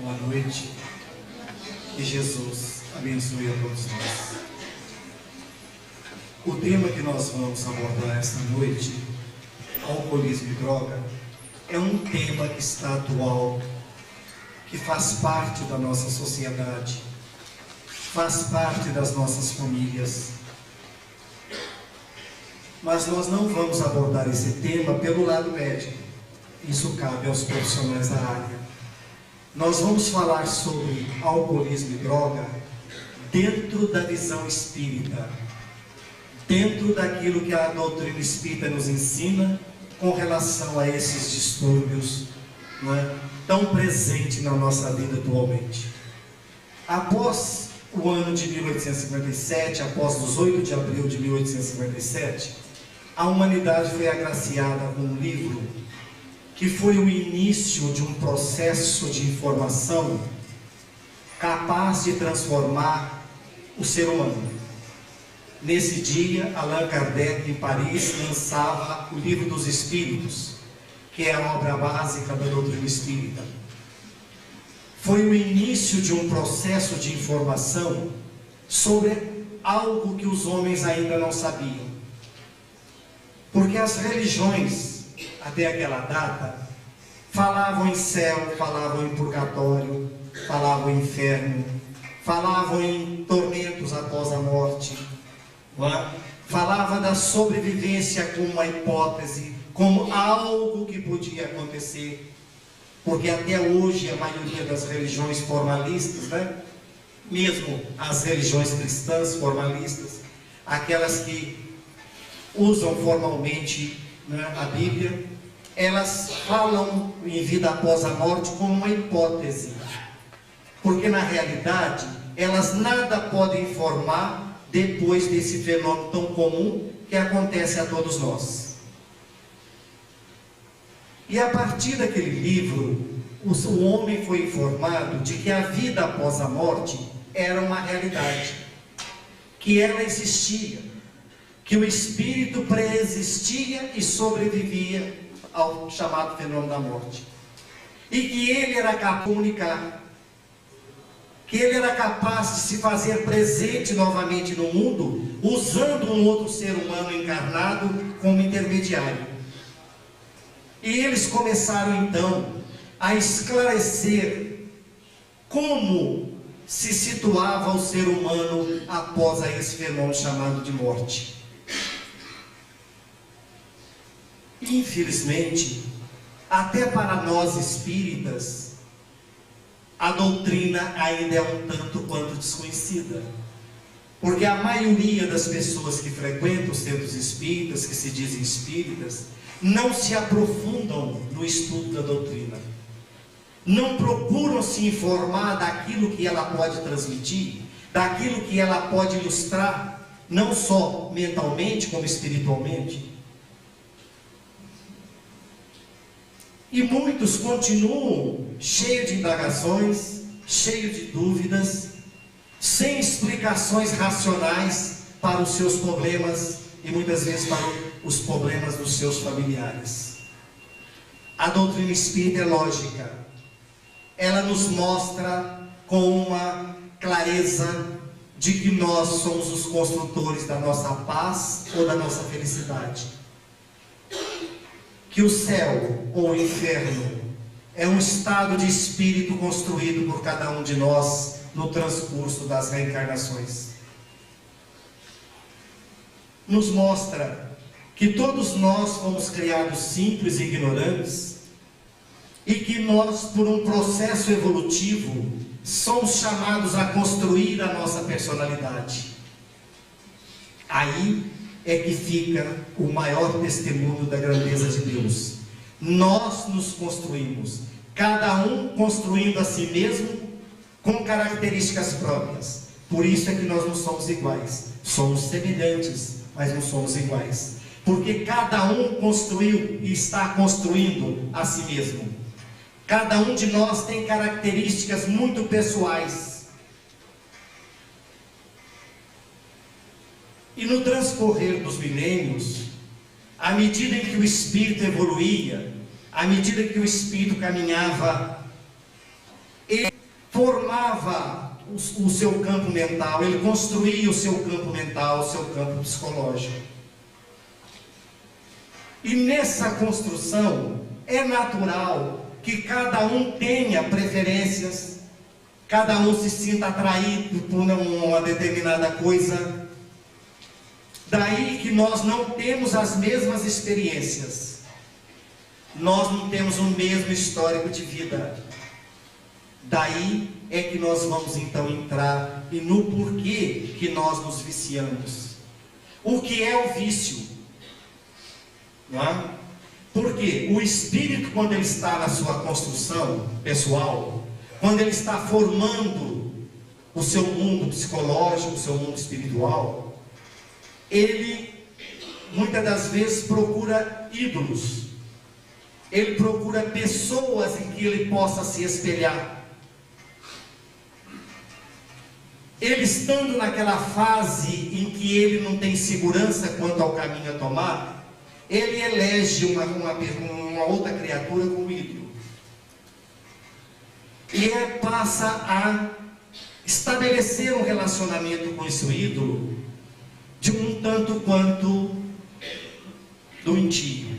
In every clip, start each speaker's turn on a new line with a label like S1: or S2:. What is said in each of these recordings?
S1: boa noite. Que Jesus abençoe a todos nós. O tema que nós vamos abordar esta noite, alcoolismo e droga, é um tema que está atual, que faz parte da nossa sociedade, faz parte das nossas famílias. Mas nós não vamos abordar esse tema pelo lado médico. Isso cabe aos profissionais da área. Nós vamos falar sobre alcoolismo e droga dentro da visão espírita, dentro daquilo que a doutrina espírita nos ensina com relação a esses distúrbios, não é, tão presentes na nossa vida atualmente. Após o ano de 1857, após 18 de abril de 1857, a humanidade foi agraciada com um livro que foi o início de um processo de informação capaz de transformar o ser humano. Nesse dia, Allan Kardec, em Paris, lançava o Livro dos Espíritos, que é a obra básica da doutrina espírita. Foi o início de um processo de informação sobre algo que os homens ainda não sabiam. Porque as religiões, até aquela data, falavam em céu, falavam em purgatório, falavam em inferno, falavam em tormentos após a morte, falava da sobrevivência como uma hipótese, como algo que podia acontecer, porque até hoje a maioria das religiões formalistas, mesmo as religiões cristãs formalistas, aquelas que usam formalmente a Bíblia, elas falam em vida após a morte como uma hipótese, porque na realidade elas nada podem informar depois desse fenômeno tão comum que acontece a todos nós. E a partir daquele livro, o homem foi informado de que a vida após a morte era uma realidade, que ela existia, que o espírito preexistia e sobrevivia ao chamado fenômeno da morte, e que ele era capaz de comunicar, que ele era capaz de se fazer presente novamente no mundo, usando um outro ser humano encarnado como intermediário. E eles começaram então a esclarecer como se situava o ser humano após esse fenômeno chamado de morte. Infelizmente, até para nós espíritas, a doutrina ainda é um tanto quanto desconhecida, porque a maioria das pessoas que frequentam os centros espíritas, que se dizem espíritas, não se aprofundam no estudo da doutrina, não procuram se informar daquilo que ela pode transmitir, daquilo que ela pode ilustrar, não só mentalmente como espiritualmente. E muitos continuam cheios de indagações, cheios de dúvidas, sem explicações racionais para os seus problemas e muitas vezes para os problemas dos seus familiares. A doutrina espírita é lógica. Ela nos mostra com uma clareza de que nós somos os construtores da nossa paz ou da nossa felicidade. Que o céu ou o inferno é um estado de espírito construído por cada um de nós no transcurso das reencarnações. Nos mostra que todos nós fomos criados simples e ignorantes e que nós, por um processo evolutivo, somos chamados a construir a nossa personalidade. Aí é que fica o maior testemunho da grandeza de Deus. Nós nos construímos, cada um construindo a si mesmo com características próprias. Por isso é que nós não somos iguais. Somos semelhantes, mas não somos iguais. Porque cada um construiu e está construindo a si mesmo. Cada um de nós tem características muito pessoais. E no transcorrer dos milênios, à medida em que o espírito evoluía, à medida que o espírito caminhava Ele formava o seu campo mental, ele construía o seu campo mental, o seu campo psicológico. E nessa construção é natural que cada um tenha preferências, cada um se sinta atraído por uma determinada coisa. Daí que nós não temos as mesmas experiências, nós não temos o mesmo histórico de vida. Daí é que nós vamos então entrar e no porquê que nós nos viciamos. O que é o vício? Não é? Porque o espírito, quando ele está na sua construção pessoal, quando ele está formando o seu mundo psicológico, o seu mundo espiritual, ele muitas das vezes procura ídolos, ele procura pessoas em que ele possa se espelhar. Ele estando naquela fase em que ele não tem segurança quanto ao caminho a tomar, ele elege uma outra criatura como ídolo. E ele passa a estabelecer um relacionamento com esse ídolo de um tanto quanto doentio.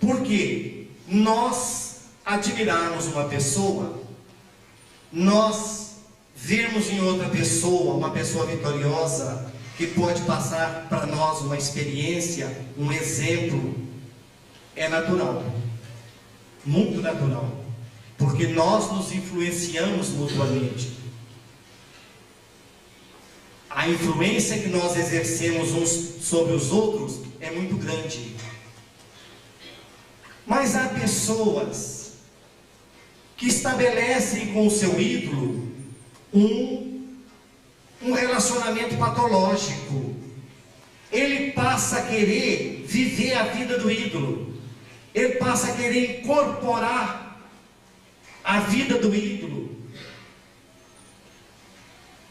S1: Porque nós admirarmos uma pessoa, nós vermos em outra pessoa uma pessoa vitoriosa, que pode passar para nós uma experiência, um exemplo, é natural, muito natural, porque nós nos influenciamos mutuamente. A influência que nós exercemos uns sobre os outros é muito grande. Mas há pessoas que estabelecem com o seu ídolo um relacionamento patológico. Ele passa a querer viver a vida do ídolo, ele passa a querer incorporar a vida do ídolo,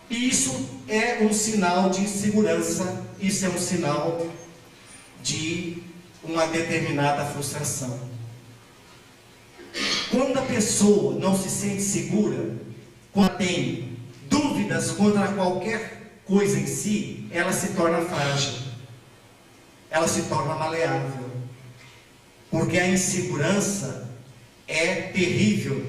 S1: e isso é um sinal de insegurança, isso é um sinal de uma determinada frustração. Quando a pessoa não se sente segura, quando tem dúvidas contra qualquer coisa em si, ela se torna frágil, ela se torna maleável, porque a insegurança é terrível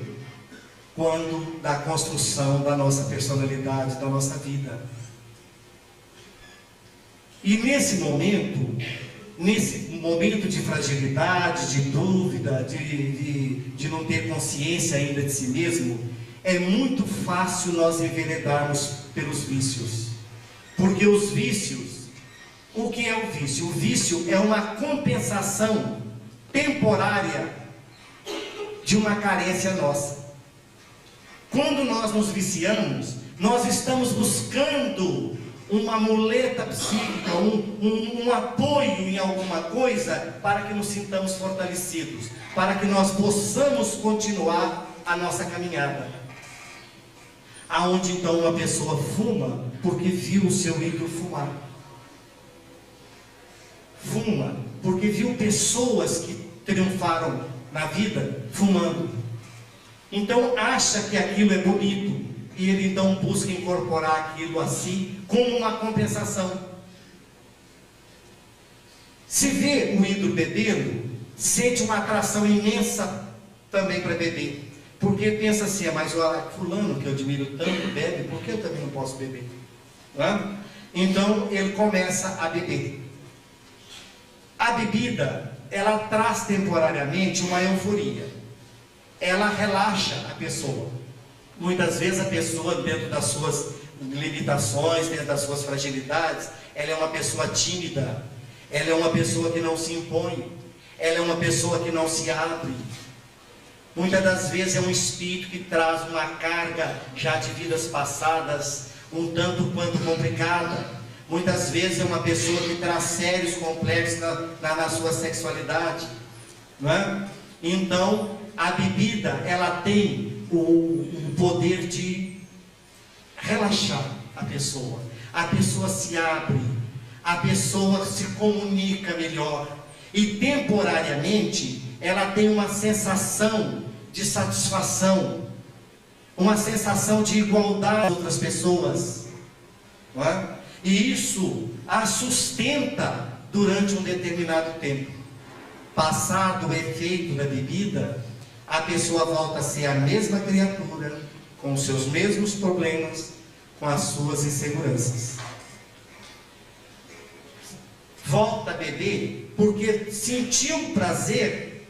S1: quando da construção da nossa personalidade, da nossa vida. E nesse momento de fragilidade, de dúvida, de não ter consciência ainda de si mesmo, é muito fácil nós enveredarmos pelos vícios. Porque os vícios, o que é o vício? O vício é uma compensação temporária de uma carência nossa. Quando nós nos viciamos, nós estamos buscando uma muleta psíquica, um apoio em alguma coisa, para que nos sintamos fortalecidos, para que nós possamos continuar a nossa caminhada. Aonde então uma pessoa fuma porque viu o seu ídolo fumar. Fuma porque viu pessoas que triunfaram na vida fumando. Então acha que aquilo é bonito, e ele então busca incorporar aquilo a si como uma compensação. Se vê o ídolo bebendo, sente uma atração imensa também para beber. Porque pensa assim, mas o fulano que eu admiro tanto bebe, por que eu também não posso beber? Não é? Então ele começa a beber. A bebida, ela traz temporariamente uma euforia. Ela relaxa a pessoa. Muitas vezes a pessoa, dentro das suas limitações, dentro das suas fragilidades, ela é uma pessoa tímida, ela é uma pessoa que não se impõe, ela é uma pessoa que não se abre. Muitas das vezes é um espírito que traz uma carga já de vidas passadas, um tanto quanto complicada. Muitas vezes é uma pessoa que traz sérios complexos na sua sexualidade, não é? Então, a bebida, ela tem o poder de relaxar a pessoa. A pessoa se abre, a pessoa se comunica melhor, e temporariamente ela tem uma sensação de satisfação, uma sensação de igualdade com outras pessoas, não é? E isso a sustenta durante um determinado tempo. Passado o efeito da bebida, a pessoa volta a ser a mesma criatura, com os seus mesmos problemas, com as suas inseguranças. Volta a beber porque sentiu prazer,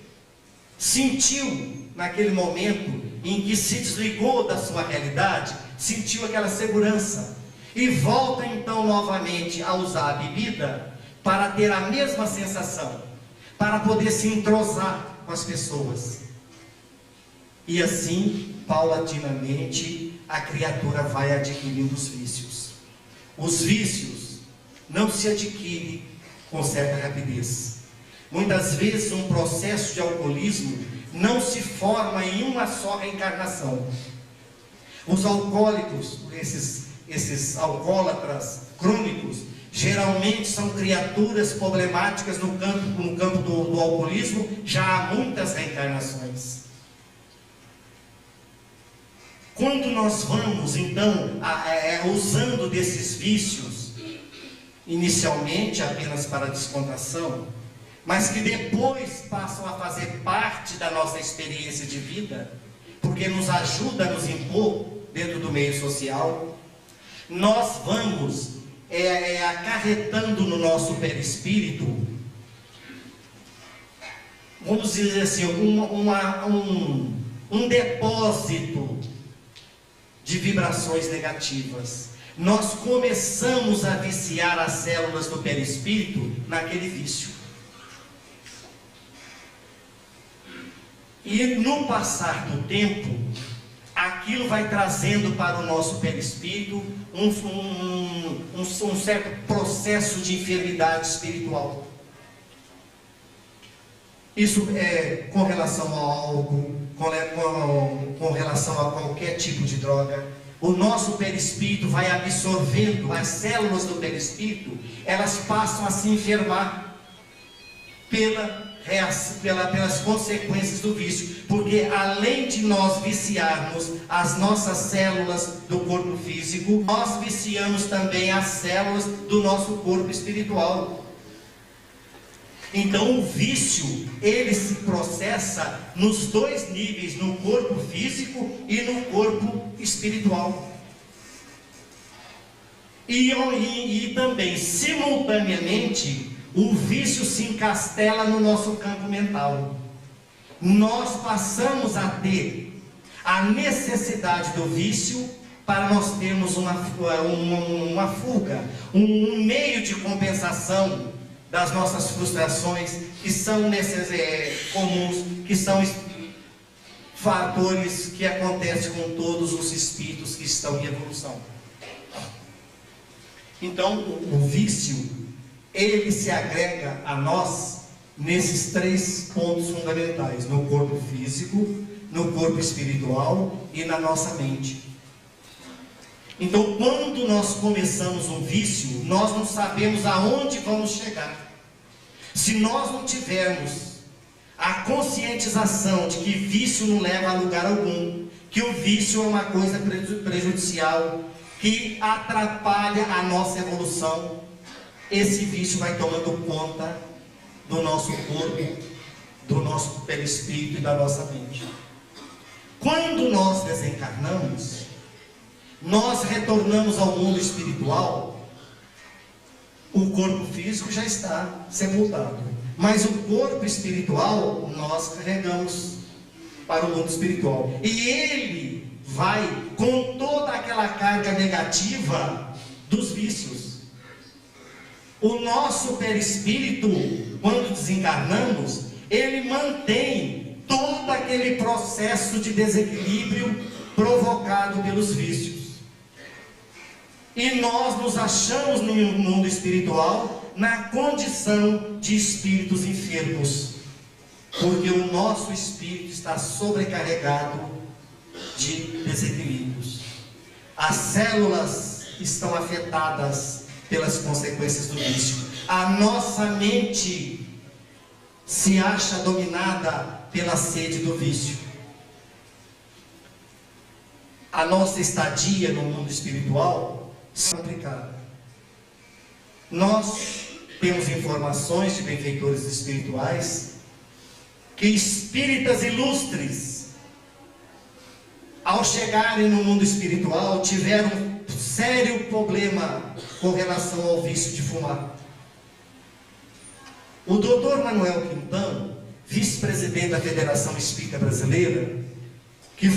S1: sentiu naquele momento em que se desligou da sua realidade, sentiu aquela segurança, e volta então novamente a usar a bebida para ter a mesma sensação, para poder se entrosar com as pessoas. E assim, paulatinamente, a criatura vai adquirindo os vícios. Os vícios não se adquirem com certa rapidez. Muitas vezes um processo de alcoolismo não se forma em uma só reencarnação. Os alcoólicos, esses alcoólatras crônicos, geralmente são criaturas problemáticas no campo do alcoolismo já há muitas reencarnações. Quando nós vamos então usando desses vícios, inicialmente apenas para descontração, mas que depois passam a fazer parte da nossa experiência de vida, porque nos ajuda a nos impor dentro do meio social, nós vamos acarretando no nosso perispírito, vamos dizer assim, um depósito de vibrações negativas. Nós começamos a viciar as células do perispírito naquele vício. E no passar do tempo, aquilo vai trazendo para o nosso perispírito um certo processo de enfermidade espiritual. Isso é com relação ao álcool, com relação a qualquer tipo de droga. O nosso perispírito vai absorvendo, as células do perispírito, elas passam a se enfermar pelas consequências do vício, porque além de nós viciarmos as nossas células do corpo físico, nós viciamos também as células do nosso corpo espiritual. Então o vício, ele se processa nos dois níveis, no corpo físico e no corpo espiritual. E também, simultaneamente, o vício se encastela no nosso campo mental. Nós passamos a ter a necessidade do vício para nós termos uma fuga, um meio de compensação das nossas frustrações, que são comuns, que são fatores que acontecem com todos os espíritos que estão em evolução. Então, o vício, ele se agrega a nós nesses três pontos fundamentais: no corpo físico, no corpo espiritual e na nossa mente. Então, quando nós começamos um vício, nós não sabemos aonde vamos chegar. Se nós não tivermos a conscientização de que vício não leva a lugar algum, que o vício é uma coisa prejudicial, que atrapalha a nossa evolução, esse vício vai tomando conta do nosso corpo, do nosso perispírito e da nossa mente. Quando nós desencarnamos, nós retornamos ao mundo espiritual. O corpo físico já está sepultado, mas o corpo espiritual nós carregamos para o mundo espiritual, e ele vai com toda aquela carga negativa dos vícios. O nosso perispírito, quando desencarnamos, ele mantém todo aquele processo de desequilíbrio provocado pelos vícios. E nós nos achamos no mundo espiritual na condição de espíritos enfermos, porque o nosso espírito está sobrecarregado de desequilíbrios. As células estão afetadas pelas consequências do vício. A nossa mente se acha dominada pela sede do vício. a nossa estadia no mundo espiritual é complicada. Nós temos informações de benfeitores espirituais que espíritas ilustres, ao chegarem no mundo espiritual, tiveram um sério problema com relação ao vício de fumar. O Dr. Manuel Quintão, vice-presidente da Federação Espírita Brasileira, que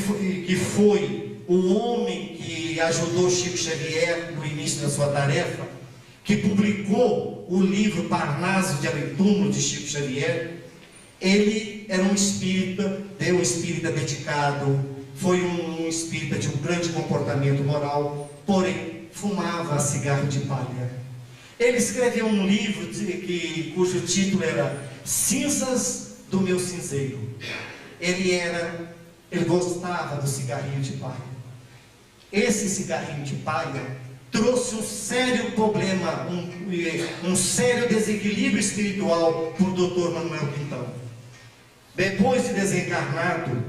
S1: foi o homem que ajudou Chico Xavier no início da sua tarefa, que publicou o livro Parnaso de Além-Túmulo de Chico Xavier, ele era um espírita dedicado, foi um espírita de um grande comportamento moral, porém fumava cigarro de palha. Ele escreveu um livro cujo título era Cinzas do Meu Cinzeiro. Ele gostava do cigarrinho de palha. Esse cigarrinho de palha trouxe um sério problema, um sério desequilíbrio espiritual para o Dr. Manuel Quintão. Depois de desencarnado,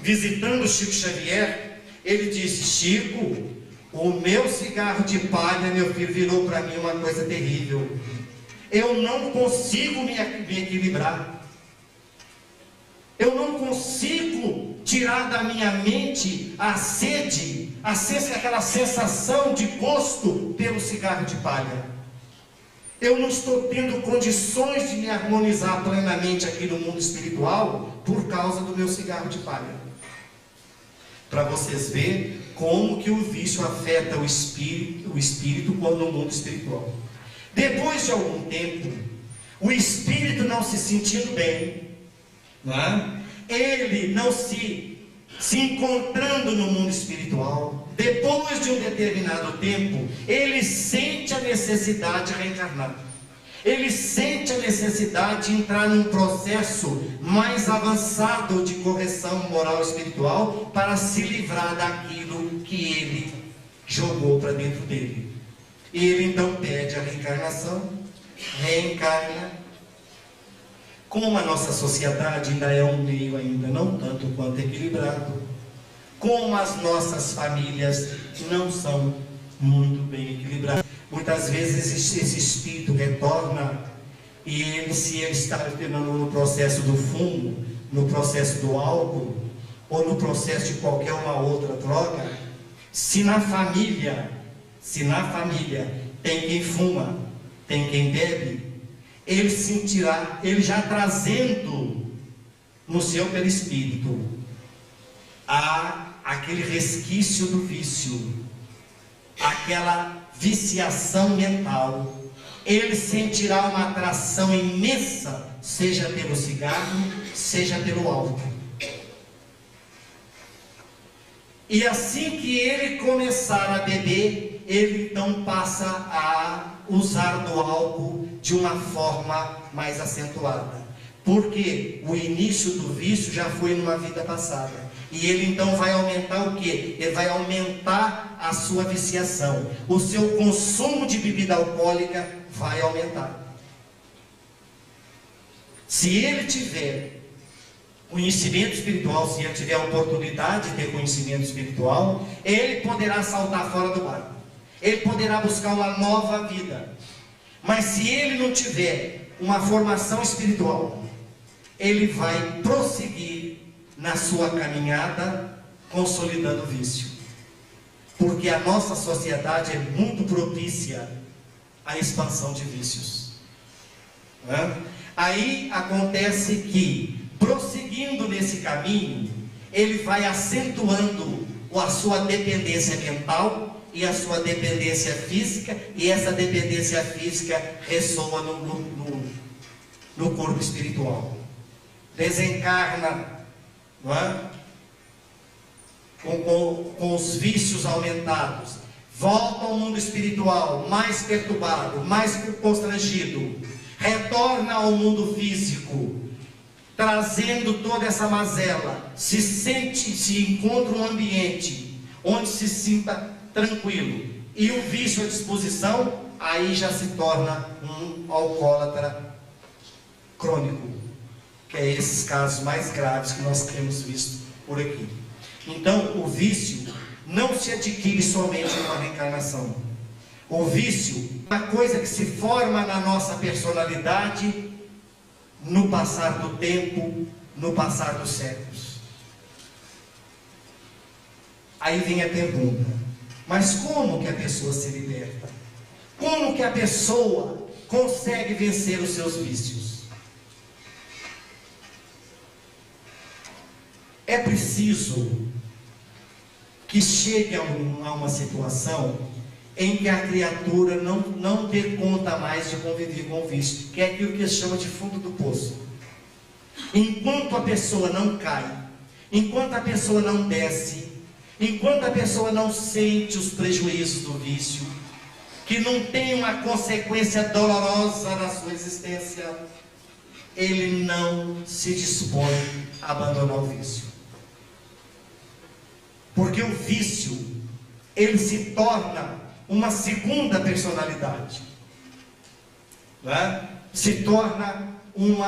S1: visitando Chico Xavier, ele disse: Chico, o meu cigarro de palha, meu filho, virou para mim uma coisa terrível. Eu não consigo me equilibrar. Eu não consigo tirar da minha mente a sede, aquela sensação de gosto pelo cigarro de palha. Eu não estou tendo condições de me harmonizar plenamente aqui no mundo espiritual por causa do meu cigarro de palha. Para vocês verem como que o vício afeta o espírito quando no mundo espiritual. Depois de algum tempo, o espírito não se sentindo bem, ele não se encontrando no mundo espiritual, depois de um determinado tempo, ele sente a necessidade de reencarnar. Ele sente a necessidade de entrar num processo mais avançado de correção moral e espiritual para se livrar daquilo que ele jogou para dentro dele. E ele então pede a reencarnação, reencarna. Como a nossa sociedade ainda é um meio ainda não tanto quanto equilibrado, como as nossas famílias não são muito bem equilibradas, muitas vezes esse espírito retorna e se ele está no processo do fumo, no processo do álcool ou no processo de qualquer uma outra droga, se na família tem quem fuma, tem quem bebe, ele sentirá, ele já trazendo no seu perispírito aquele resquício do vício, aquela viciação mental, ele sentirá uma atração imensa, seja pelo cigarro, seja pelo álcool. E assim que ele começar a beber, ele então passa a usar do álcool de uma forma mais acentuada, porque o início do vício já foi numa vida passada, e ele então vai aumentar o quê? Ele vai aumentar a sua viciação, o seu consumo de bebida alcoólica vai aumentar. Se ele tiver conhecimento espiritual, se ele tiver a oportunidade de ter conhecimento espiritual, ele poderá saltar fora do barco, ele poderá buscar uma nova vida. Mas se ele não tiver uma formação espiritual, ele vai prosseguir na sua caminhada consolidando o vício, porque a nossa sociedade é muito propícia à expansão de vícios. Aí acontece que, prosseguindo nesse caminho, ele vai acentuando a sua dependência mental e a sua dependência física, e essa dependência física ressoa no corpo espiritual. Desencarna, não é? Com os vícios aumentados, volta ao mundo espiritual mais perturbado, mais constrangido, retorna ao mundo físico, trazendo toda essa mazela, se encontra um ambiente onde se sinta tranquilo, e o vício à disposição, aí já se torna um alcoólatra crônico, que é esses casos mais graves que nós temos visto por aqui. Então o vício não se adquire somente numa reencarnação. O vício é uma coisa que se forma na nossa personalidade no passar do tempo, no passar dos séculos. Aí vem a pergunta: mas como que a pessoa se liberta? Como que a pessoa consegue vencer os seus vícios? É preciso que chegue a uma situação em que a criatura não dê conta mais de conviver com o vício, que é aquilo que se chama de fundo do poço. Enquanto a pessoa não cai, enquanto a pessoa não desce, enquanto a pessoa não sente os prejuízos do vício, que não tem uma consequência dolorosa na sua existência, ele não se dispõe a abandonar o vício. Porque o vício, ele se torna uma segunda personalidade, né? Se torna um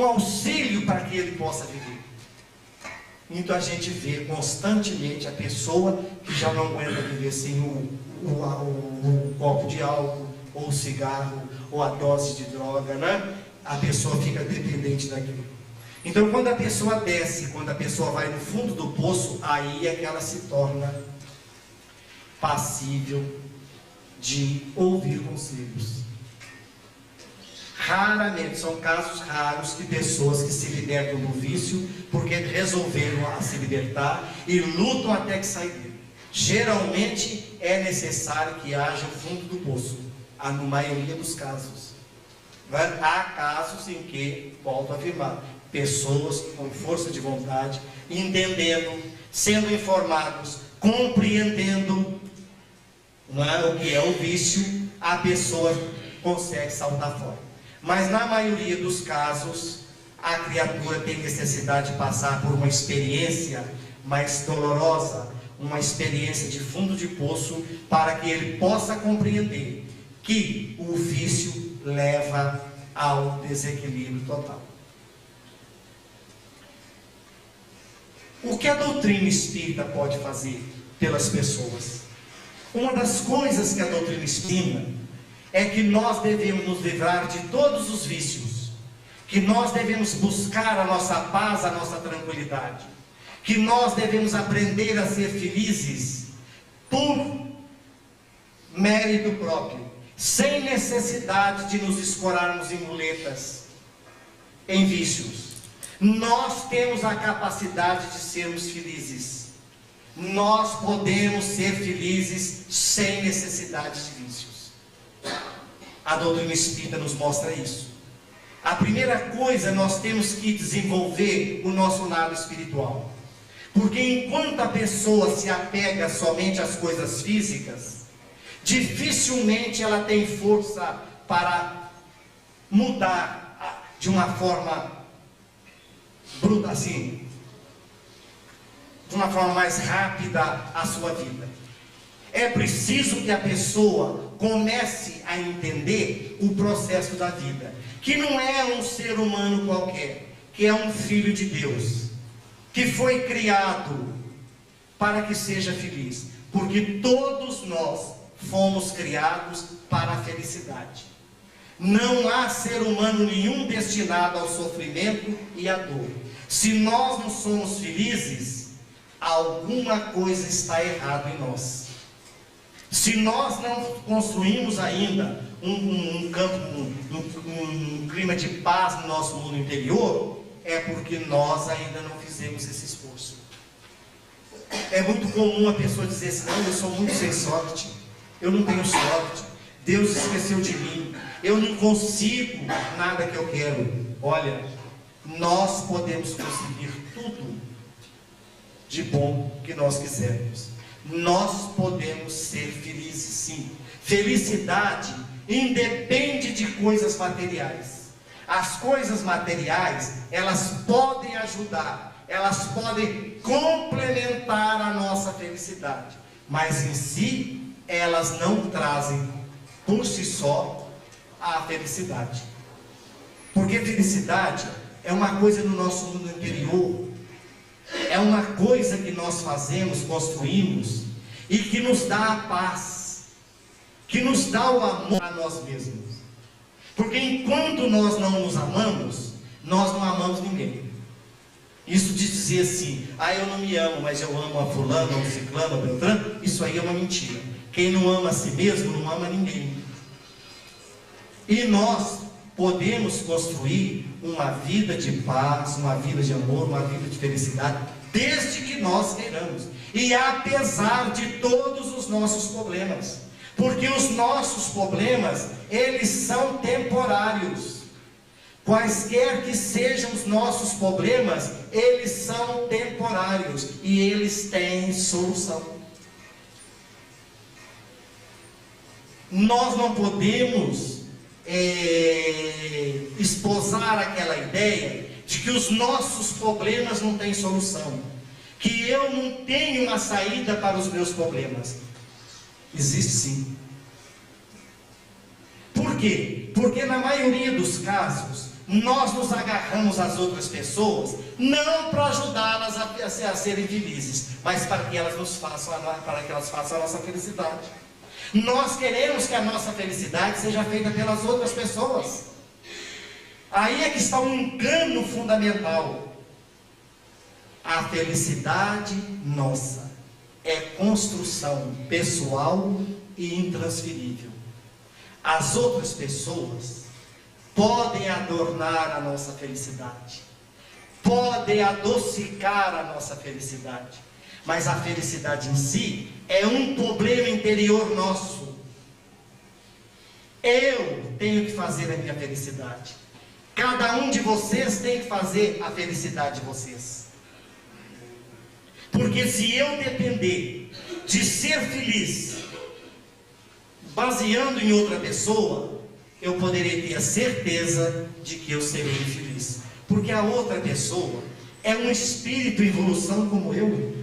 S1: auxílio para que ele possa viver. Então a gente vê constantemente a pessoa que já não aguenta viver sem o copo de álcool, ou o cigarro, ou a dose de droga, né? A pessoa fica dependente daquilo. Então quando a pessoa desce, quando a pessoa vai no fundo do poço, aí é que ela se torna passível de ouvir conselhos. Raramente, são casos raros de pessoas que se libertam do vício porque resolveram se libertar e lutam até que sair dele. Geralmente é necessário que haja o fundo do poço, na maioria dos casos. Há casos em que, volto a afirmar, pessoas com força de vontade, entendendo, sendo informados, compreendendo o que é o vício, a pessoa consegue saltar fora. Mas na maioria dos casos, a criatura tem necessidade de passar por uma experiência mais dolorosa, uma experiência de fundo de poço, para que ele possa compreender que o vício leva ao desequilíbrio total. O que a doutrina espírita pode fazer pelas pessoas? Uma das coisas que a doutrina ensina é que nós devemos nos livrar de todos os vícios, que nós devemos buscar a nossa paz, a nossa tranquilidade, que nós devemos aprender a ser felizes por mérito próprio, sem necessidade de nos escorarmos em muletas, em vícios. Nós temos a capacidade de sermos felizes. Nós podemos ser felizes sem necessidade de vícios. A doutrina espírita nos mostra isso. A primeira coisa, nós temos que desenvolver o nosso lado espiritual. Porque enquanto a pessoa se apega somente às coisas físicas, dificilmente ela tem força para mudar de uma forma bruta assim, de uma forma mais rápida a sua vida. É preciso que a pessoa comece a entender o processo da vida, que não é um ser humano qualquer, que é um filho de Deus, que foi criado para que seja feliz, porque todos nós fomos criados para a felicidade. Não há ser humano nenhum destinado ao sofrimento e à dor. Se nós não somos felizes, alguma coisa está errada em nós. Se nós não construímos ainda um clima de paz no nosso mundo interior, é porque nós ainda não fizemos esse esforço. É muito comum a pessoa dizer assim: não, eu sou muito sem sorte, eu não tenho sorte, Deus esqueceu de mim, eu não consigo nada que eu quero. Olha, nós podemos conseguir tudo de bom que nós quisermos. Nós podemos ser felizes, sim. Felicidade independe de coisas materiais. As coisas materiais, elas podem ajudar, elas podem complementar a nossa felicidade, mas em si, elas não trazem por si só a felicidade. Porque felicidade é uma coisa no nosso mundo interior, é uma coisa que nós fazemos, construímos, e que nos dá a paz, que nos dá o amor a nós mesmos. Porque enquanto nós não nos amamos, nós não amamos ninguém. Isso de dizer assim, eu não me amo, mas eu amo a fulano, ou ciclano, ou beltrano, isso aí é uma mentira. Quem não ama a si mesmo, não ama ninguém. E nós podemos construir uma vida de paz, uma vida de amor, uma vida de felicidade, desde que nós queiramos. E apesar de todos os nossos problemas. Porque os nossos problemas, eles são temporários. Quaisquer que sejam os nossos problemas, eles são temporários. E eles têm solução. Nós não podemos esposar aquela ideia de que os nossos problemas não têm solução. Que eu não tenho uma saída para os meus problemas. Existe sim. Por quê? Porque na maioria dos casos, nós nos agarramos às outras pessoas, não para ajudá-las a serem felizes, mas para que elas façam a nossa felicidade. Nós queremos que a nossa felicidade seja feita pelas outras pessoas. Aí é que está um engano fundamental. A felicidade nossa é construção pessoal e intransferível. As outras pessoas podem adornar a nossa felicidade, podem adocicar a nossa felicidade, mas a felicidade em si é um problema interior nosso. Eu tenho que fazer a minha felicidade. Cada um de vocês tem que fazer a felicidade de vocês. Porque se eu depender de ser feliz baseando em outra pessoa, eu poderia ter a certeza de que eu serei infeliz. Porque a outra pessoa é um espírito em evolução como eu.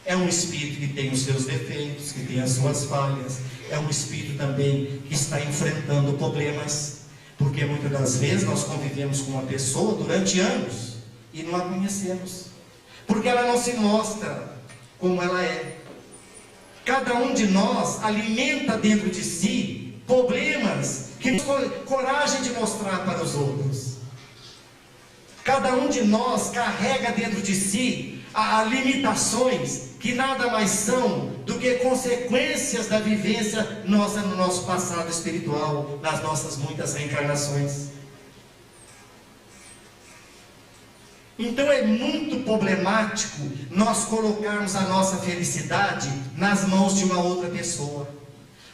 S1: É um espírito que tem os seus defeitos, que tem as suas falhas. É um espírito também que está enfrentando problemas. Porque muitas das vezes nós convivemos com uma pessoa durante anos e não a conhecemos. Porque ela não se mostra como ela é. Cada um de nós alimenta dentro de si problemas que não tem coragem de mostrar para os outros. Cada um de nós carrega dentro de si limitações que nada mais são do que consequências da vivência nossa no nosso passado espiritual, nas nossas muitas reencarnações. Então é muito problemático nós colocarmos a nossa felicidade nas mãos de uma outra pessoa.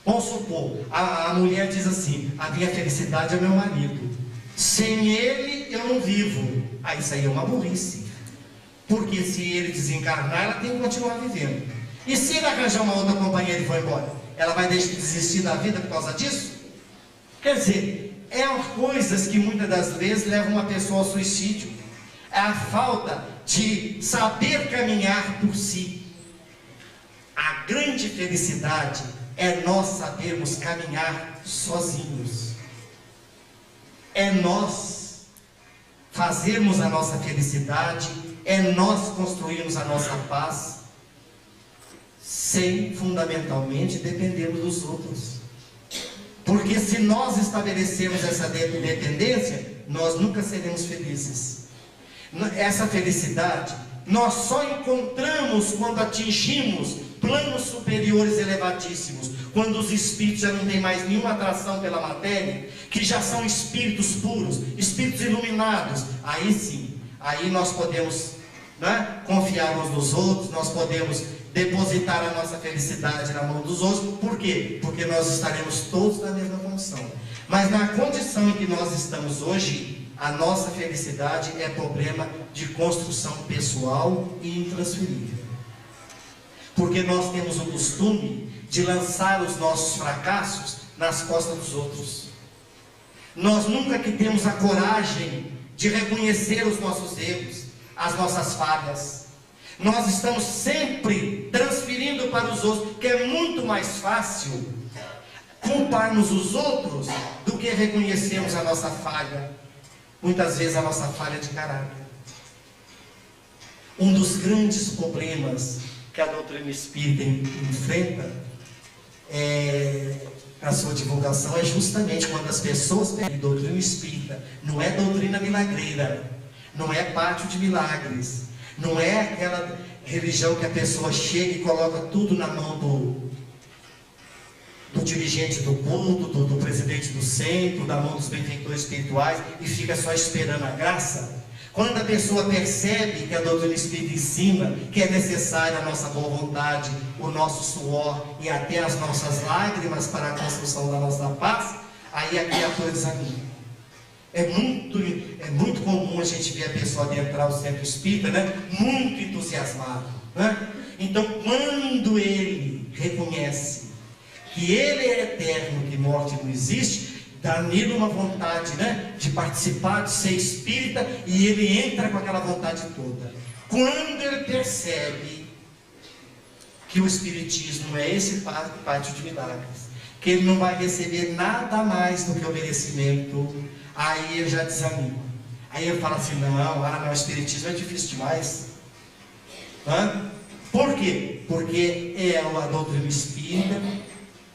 S1: Vamos supor, a mulher diz assim, a minha felicidade é meu marido, sem ele eu não vivo. Isso aí é uma burrice. Porque se ele desencarnar, ela tem que continuar vivendo. E se ele arranjar uma outra companheira e for embora, ela vai deixar de desistir da vida por causa disso? Quer dizer, coisas que muitas das vezes levam uma pessoa ao suicídio. É a falta de saber caminhar por si. A grande felicidade é nós sabermos caminhar sozinhos. É nós fazermos a nossa felicidade, é nós construirmos a nossa paz, sem fundamentalmente dependermos dos outros. Porque se nós estabelecemos essa dependência, nós nunca seremos felizes. Essa felicidade nós só encontramos quando atingimos planos superiores elevadíssimos, quando os espíritos já não têm mais nenhuma atração pela matéria, que já são espíritos puros, espíritos iluminados. Aí sim, aí nós podemos confiar uns nos outros, nós podemos depositar a nossa felicidade na mão dos outros. Por quê? Porque nós estaremos todos na mesma condição. Mas na condição em que nós estamos hoje, a nossa felicidade é problema de construção pessoal e intransferível. Porque nós temos o costume de lançar os nossos fracassos nas costas dos outros. Nós nunca que temos a coragem de reconhecer os nossos erros, as nossas falhas. Nós estamos sempre transferindo para os outros, que é muito mais fácil culparmos os outros do que reconhecermos a nossa falha. Muitas vezes a nossa falha de caráter. Um dos grandes problemas que a doutrina espírita enfrenta a sua divulgação é justamente quando as pessoas pedem doutrina espírita. Não é doutrina milagreira, não é pátio de milagres, não é aquela religião que a pessoa chega e coloca tudo na mão do dirigente do culto, do presidente do centro, da mão dos benfeitores espirituais e fica só esperando a graça. Quando a pessoa percebe que a doutrina espírita ensina que é necessária a nossa boa vontade, o nosso suor e até as nossas lágrimas para a construção da nossa paz, aí a criatura desanima. É muito comum a gente ver a pessoa adentrar ao centro espírita, né? Muito entusiasmado, né? Então, quando ele reconhece que ele é eterno, que morte não existe, dá nele uma vontade, né, de participar, de ser espírita, e ele entra com aquela vontade toda. Quando ele percebe que o espiritismo não é esse pátio de milagres, que ele não vai receber nada mais do que o merecimento, aí ele já desanima. Aí ele fala assim, não, o espiritismo é difícil demais. Por quê? Porque a doutrina espírita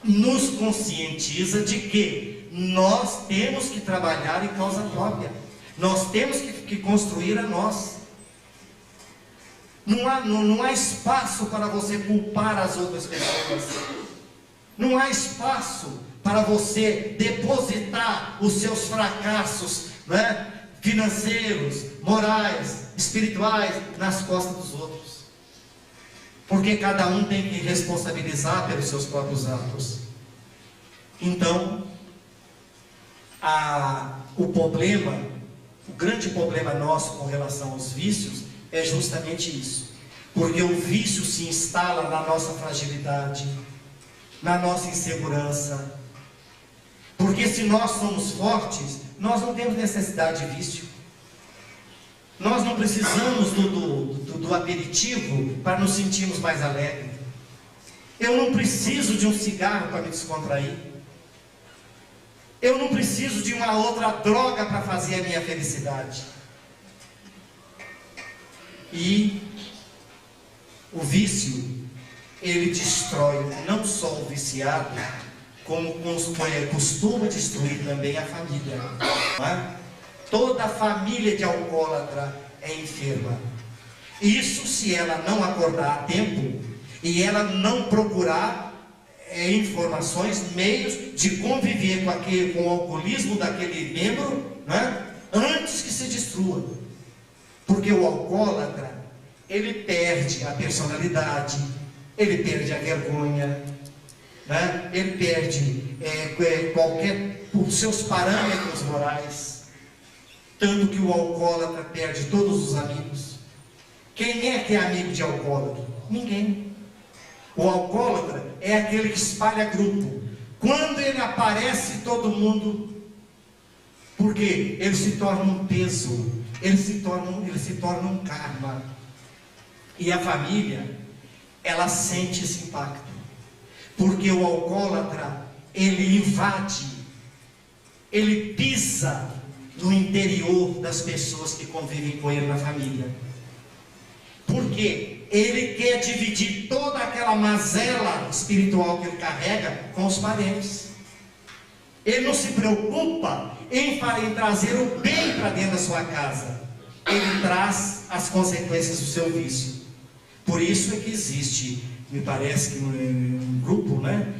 S1: nos conscientiza de que nós temos que trabalhar em causa própria, nós temos que construir a nós. Não há espaço para você culpar as outras pessoas, não há espaço para você depositar os seus fracassos, né, financeiros, morais, espirituais nas costas dos outros, porque cada um tem que responsabilizar pelos seus próprios atos. Então, o grande problema nosso com relação aos vícios é justamente isso, porque o vício se instala na nossa fragilidade, na nossa insegurança, porque se nós somos fortes, nós não temos necessidade de vício, nós não precisamos do aperitivo para nos sentirmos mais alegres. Eu não preciso de um cigarro para me descontrair, eu não preciso de uma outra droga para fazer a minha felicidade. E o vício, ele destrói não só o viciado, como costuma destruir também a família, não é? Toda família de alcoólatra é enferma. Isso se ela não acordar a tempo e ela não procurar informações, meios de conviver com o alcoolismo daquele membro, né, antes que se destrua. Porque o alcoólatra, ele perde a personalidade, ele perde a vergonha, né, ele perde os seus parâmetros morais, tanto que o alcoólatra perde todos os amigos. Quem é que é amigo de alcoólatra? Ninguém. O alcoólatra é aquele que espalha grupo. Quando ele aparece, todo mundo, porque ele se torna um peso, ele se torna um karma. E a família, ela sente esse impacto, porque o alcoólatra, ele invade, ele pisa no interior das pessoas que convivem com ele na família, porque ele quer dividir toda aquela mazela espiritual que ele carrega com os parentes. Ele não se preocupa em trazer o bem para dentro da sua casa, ele traz as consequências do seu vício. Por isso é que existe, me parece que um grupo, né,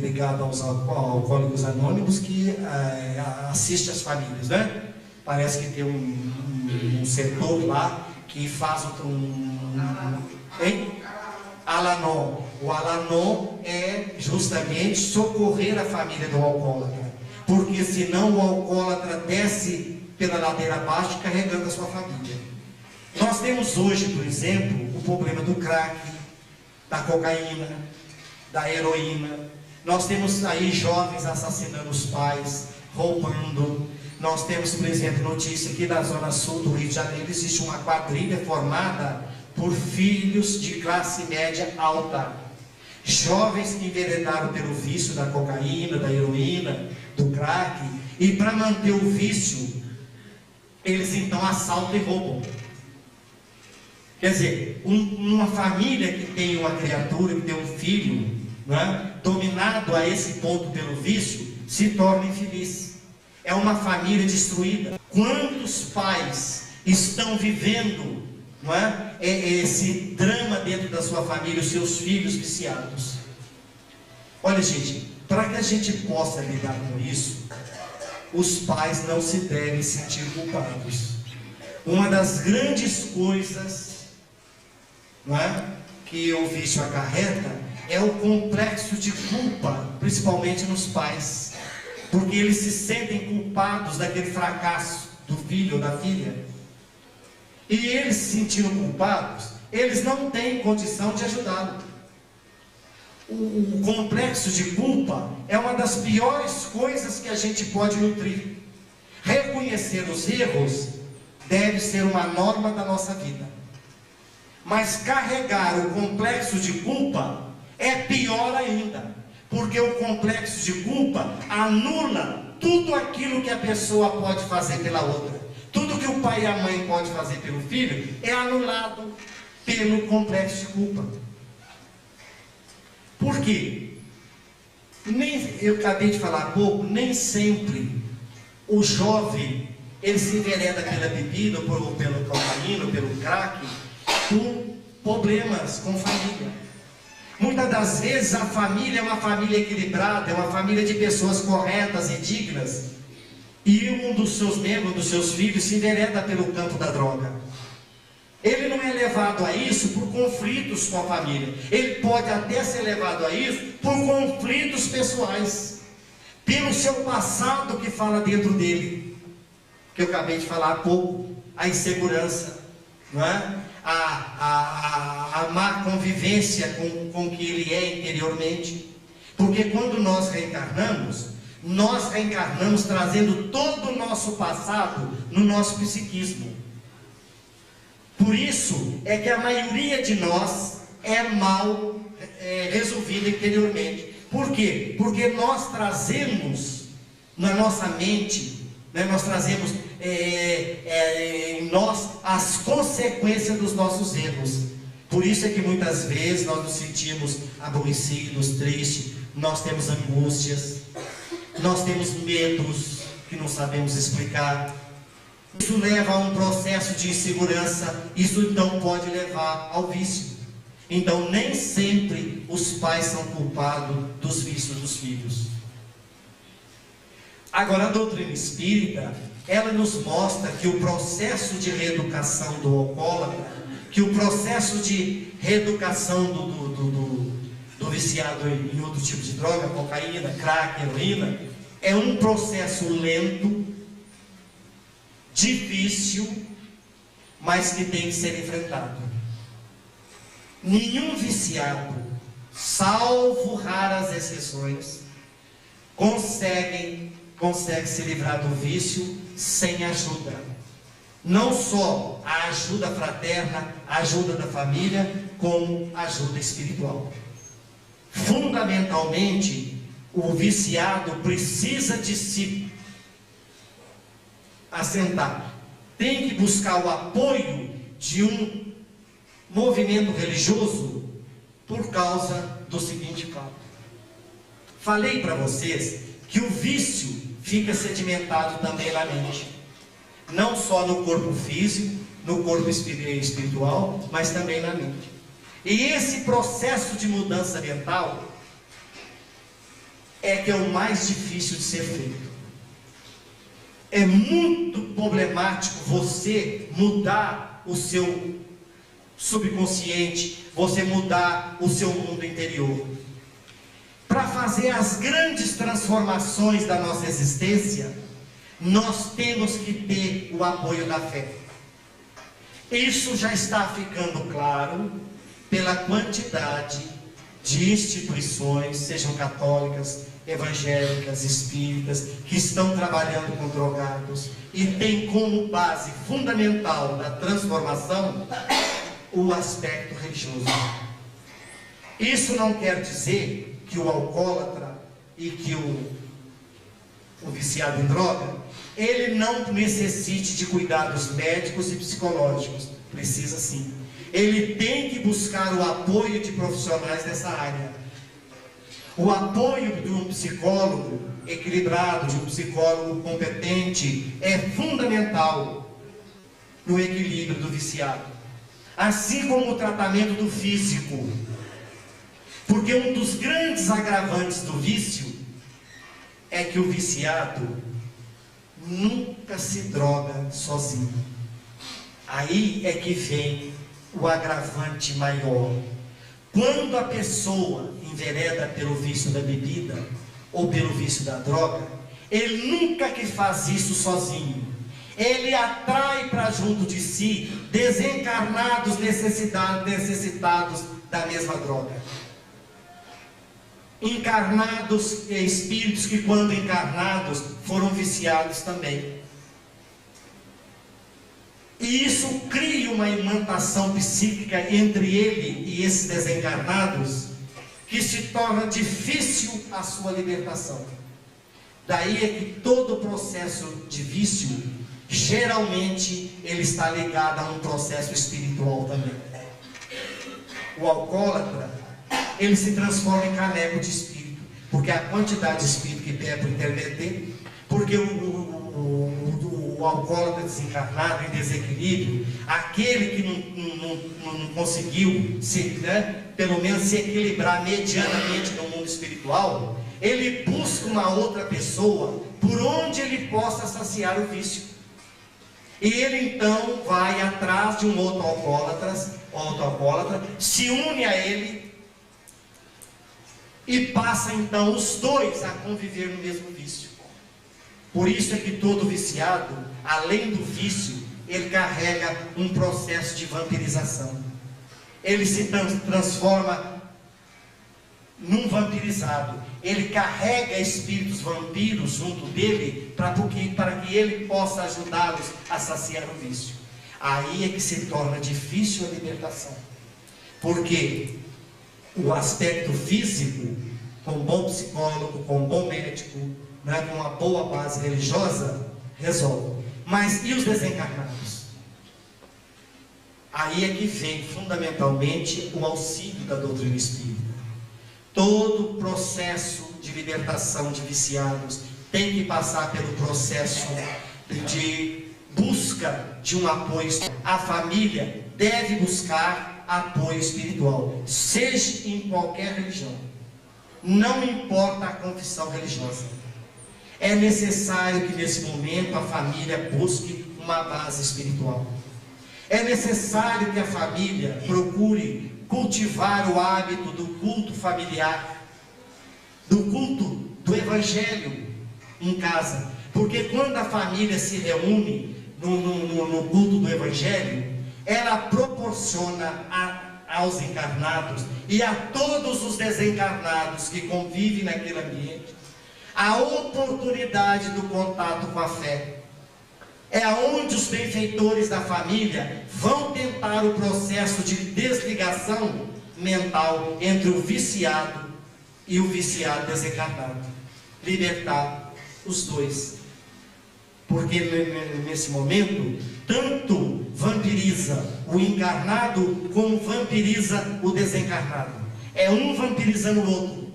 S1: ligado aos alcoólicos anônimos, que assiste as famílias, né? Parece que tem um setor lá que faz Al-Anon. O Al-Anon é justamente socorrer a família do alcoólatra, porque senão o alcoólatra desce pela ladeira abaixo carregando a sua família. Nós temos hoje, por exemplo, o problema do crack, da cocaína, da heroína. Nós temos aí jovens assassinando os pais, roubando. Nós temos, por exemplo, notícia que na zona sul do Rio de Janeiro existe uma quadrilha formada por filhos de classe média alta, jovens que enveredaram pelo vício da cocaína, da heroína, do crack, e para manter o vício, eles então assaltam e roubam. Quer dizer, uma família que tem uma criatura, que tem um filho, não é? Dominado a esse ponto pelo vício, se torna infeliz. É uma família destruída. Quantos pais estão vivendo, não é? Esse drama dentro da sua família, os seus filhos viciados? Olha, gente, para que a gente possa lidar com isso, os pais não se devem sentir culpados. Uma das grandes coisas, não é, que o vício acarreta é o complexo de culpa, principalmente nos pais, porque eles se sentem culpados daquele fracasso do filho ou da filha, e eles se sentindo culpados, eles não têm condição de ajudá-lo. O complexo de culpa é uma das piores coisas que a gente pode nutrir. Reconhecer os erros deve ser uma norma da nossa vida. Mas carregar o complexo de culpa é pior ainda, porque o complexo de culpa anula tudo aquilo que a pessoa pode fazer pela outra. Tudo que o pai e a mãe podem fazer pelo filho é anulado pelo complexo de culpa. Por quê? Eu acabei de falar há pouco, nem sempre o jovem ele se envereda pela bebida, pelo cocaína, pelo crack, por problemas com família. Muitas das vezes a família é uma família equilibrada, é uma família de pessoas corretas e dignas, e um dos seus membros, dos seus filhos, se envereda pelo campo da droga. Ele não é levado a isso por conflitos com a família, ele pode até ser levado a isso por conflitos pessoais, pelo seu passado que fala dentro dele, que eu acabei de falar há pouco, a insegurança, não é? A má convivência com que ele é interiormente. Porque quando nós reencarnamos trazendo todo o nosso passado no nosso psiquismo. Por isso é que a maioria de nós é mal resolvida interiormente. Por quê? Porque nós trazemos na nossa mente, né, nós trazemos em nós as consequências dos nossos erros. Por isso é que muitas vezes nós nos sentimos aborrecidos, tristes, nós temos angústias, nós temos medos que não sabemos explicar. Isso leva a um processo de insegurança, isso então pode levar ao vício. Então nem sempre os pais são culpados dos vícios dos filhos. Agora a doutrina espírita, ela nos mostra que o processo de reeducação do alcoólatra, que o processo de reeducação do viciado em outro tipo de droga, cocaína, crack, heroína, é um processo lento, difícil, mas que tem que ser enfrentado. Nenhum viciado, salvo raras exceções, consegue se livrar do vício sem ajuda. Não só a ajuda fraterna, a ajuda da família, como a ajuda espiritual. Fundamentalmente, o viciado precisa de se assentar. Tem que buscar o apoio de um movimento religioso por causa do seguinte fato. Falei para vocês que o vício fica sedimentado também na mente. Não só no corpo físico, no corpo espiritual, mas também na mente. E esse processo de mudança mental é que é o mais difícil de ser feito. É muito problemático você mudar o seu subconsciente, você mudar o seu mundo interior. Para fazer as grandes transformações da nossa existência, nós temos que ter o apoio da fé. Isso já está ficando claro pela quantidade de instituições, sejam católicas, evangélicas, espíritas, que estão trabalhando com drogados e tem como base fundamental da transformação o aspecto religioso. Isso não quer dizer que o alcoólatra e que o viciado em droga, ele não necessite de cuidados médicos e psicológicos. Precisa sim. ele tem que buscar o apoio de profissionais dessa área. O apoio de um psicólogo equilibrado, de um psicólogo competente, é fundamental no equilíbrio do viciado. Assim como o tratamento do físico. Porque um dos grandes agravantes do vício é que o viciado nunca se droga sozinho. Aí é que vem o agravante maior. Quando a pessoa envereda pelo vício da bebida ou pelo vício da droga, ele nunca que faz isso sozinho. Ele atrai para junto de si desencarnados necessitados da mesma droga. Encarnados espíritos que, quando encarnados, foram viciados também. E isso cria uma imantação psíquica entre ele e esses desencarnados, que se torna difícil a sua libertação. Daí é que todo o processo de vício, geralmente, ele está ligado a um processo espiritual também. O alcoólatra, ele se transforma em caneco de espírito, porque a quantidade de espírito que tem é por intermédio dele, porque o alcoólatra desencarnado, em desequilíbrio, aquele que não conseguiu pelo menos se equilibrar medianamente no mundo espiritual, ele busca uma outra pessoa por onde ele possa saciar o vício. E ele então vai atrás de um outro alcoólatra, se une a ele e passa então os dois a conviver no mesmo vício. Por isso é que todo viciado, além do vício, ele carrega um processo de vampirização. Ele se transforma num vampirizado. Ele carrega espíritos vampiros junto dele para que ele possa ajudá-los a saciar o vício. Aí é que se torna difícil a libertação. Porque o aspecto físico, com um bom psicólogo, com um bom médico, com uma boa base religiosa, resolve. Mas e os desencarnados? Aí é que vem fundamentalmente o auxílio da doutrina espírita. Todo o processo de libertação de viciados tem que passar pelo processo de busca de um apoio. A família deve buscar apoio espiritual, seja em qualquer religião. Não importa a confissão religiosa. É necessário que nesse momento a família busque uma base espiritual. É necessário que a família procure cultivar o hábito do culto familiar, do culto do evangelho em casa. Porque quando a família se reúne no culto do evangelho, ela proporciona aos encarnados e a todos os desencarnados que convivem naquele ambiente a oportunidade do contato com a fé. É aonde os benfeitores da família vão tentar o processo de desligação mental entre o viciado e o viciado desencarnado. Libertar os dois. Porque nesse momento, tanto vampiriza o encarnado, como vampiriza o desencarnado. É um vampirizando o outro.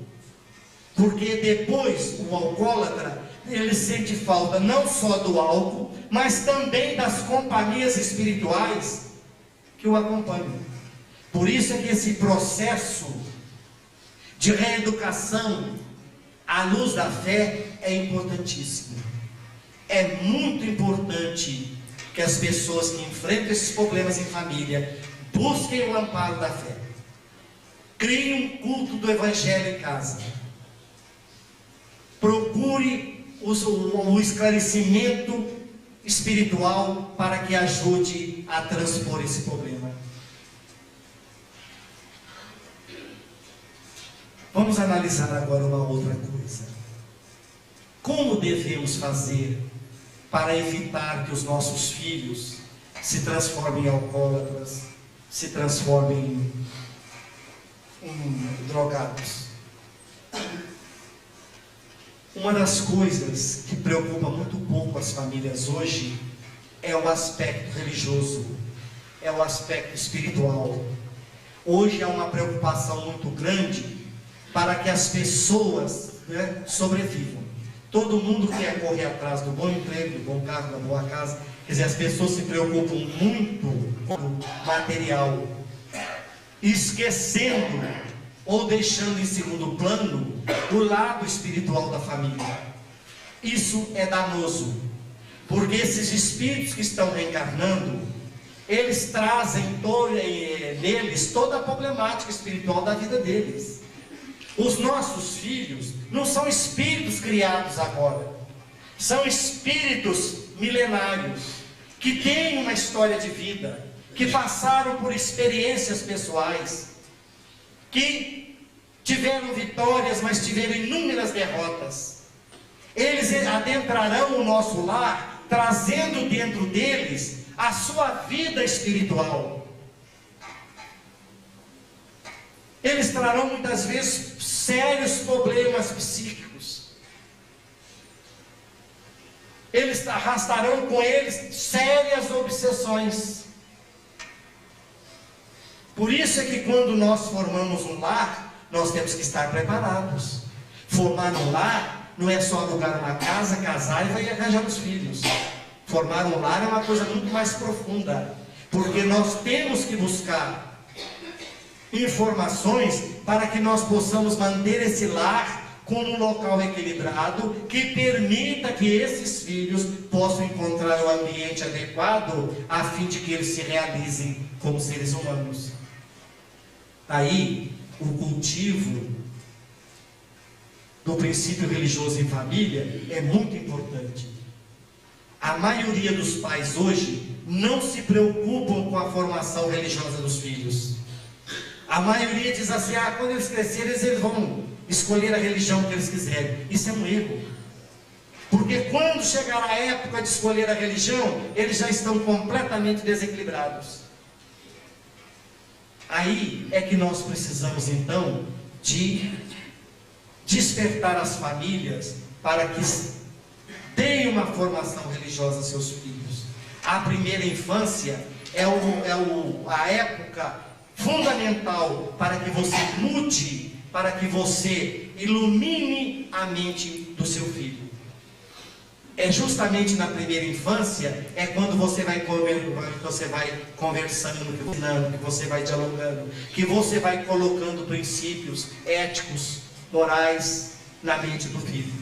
S1: Porque depois o alcoólatra, ele sente falta não só do álcool, mas também das companhias espirituais que o acompanham. Por isso é que esse processo de reeducação à luz da fé é importantíssimo. É muito importante que as pessoas que enfrentam esses problemas em família busquem o amparo da fé. Criem um culto do evangelho em casa. Procure o esclarecimento espiritual para que ajude a transpor esse problema. Vamos analisar agora uma outra coisa. Como devemos fazer para evitar que os nossos filhos se transformem em alcoólatras, se transformem em drogados? Uma das coisas que preocupa muito pouco as famílias hoje é o aspecto religioso. é o aspecto espiritual. Hoje há uma preocupação muito grande para que as pessoas, né, sobrevivam. Todo mundo quer correr atrás do bom emprego, do bom carro, da boa casa. Quer dizer, as pessoas se preocupam muito com o material, esquecendo ou deixando em segundo plano o lado espiritual da família. Isso é danoso, porque esses espíritos que estão reencarnando, eles trazem neles toda a problemática espiritual da vida deles. Os nossos filhos não são espíritos criados agora, são espíritos milenários, que têm uma história de vida, que passaram por experiências pessoais, que tiveram vitórias, mas tiveram inúmeras derrotas. Eles adentrarão o nosso lar, trazendo dentro deles a sua vida espiritual. Eles trarão muitas vezes sérios problemas psíquicos. Eles arrastarão com eles sérias obsessões. Por isso é que quando nós formamos um lar, nós temos que estar preparados. Formar um lar não é só alugar uma casa, casar e vai arranjar os filhos. Formar um lar é uma coisa muito mais profunda, porque nós temos que buscar informações para que nós possamos manter esse lar como um local equilibrado, que permita que esses filhos possam encontrar o ambiente adequado, a fim de que eles se realizem como seres humanos. Aí, o cultivo do princípio religioso em família é muito importante. A maioria dos pais hoje não se preocupam com a formação religiosa dos filhos. A maioria diz assim: quando eles crescerem, eles vão escolher a religião que eles quiserem. Isso é um erro. Porque quando chegar a época de escolher a religião, eles já estão completamente desequilibrados. Aí é que nós precisamos então de despertar as famílias para que deem uma formação religiosa a seus filhos. A primeira infância é a época fundamental para que você mude, para que você ilumine a mente do seu filho. É justamente na primeira infância, é quando você vai conversando, que você vai dialogando, que você vai colocando princípios éticos, morais na mente do filho.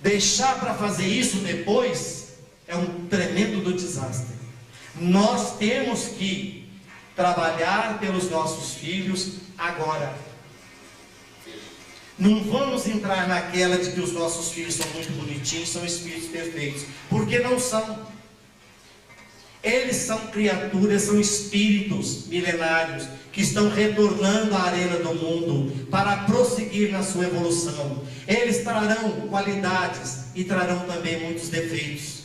S1: Deixar para fazer isso depois é um tremendo desastre. Nós temos que trabalhar pelos nossos filhos agora. Não vamos entrar naquela de que os nossos filhos são muito bonitinhos, são espíritos perfeitos, porque não são. Eles são criaturas, são espíritos milenários que estão retornando à arena do mundo para prosseguir na sua evolução. Eles trarão qualidades e trarão também muitos defeitos.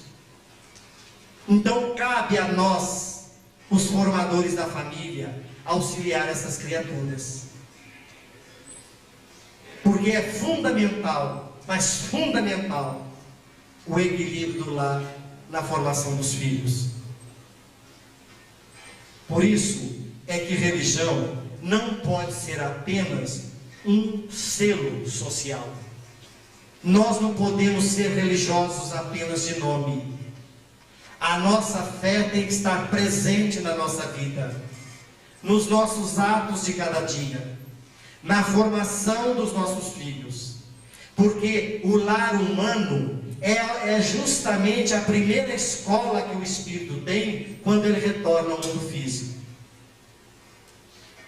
S1: Então cabe a nós, os formadores da família, auxiliar essas criaturas. Porque é fundamental, mas fundamental, o equilíbrio do lar na formação dos filhos. Por isso é que religião não pode ser apenas um selo social. Nós não podemos ser religiosos apenas de nome. A nossa fé tem que estar presente na nossa vida, nos nossos atos de cada dia, na formação dos nossos filhos, porque o lar humano é justamente a primeira escola que o espírito tem quando ele retorna ao mundo físico.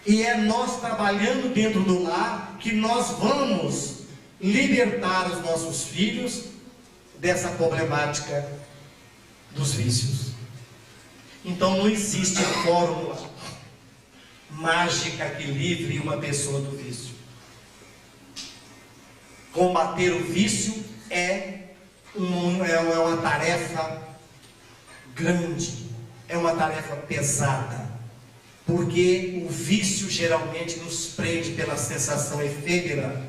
S1: E é nós trabalhando dentro do lar que nós vamos libertar os nossos filhos dessa problemática dos vícios. Então não existe fórmula mágica que livre uma pessoa do vício. Combater o vício é uma tarefa grande, é uma tarefa pesada, porque o vício geralmente nos prende pela sensação efêmera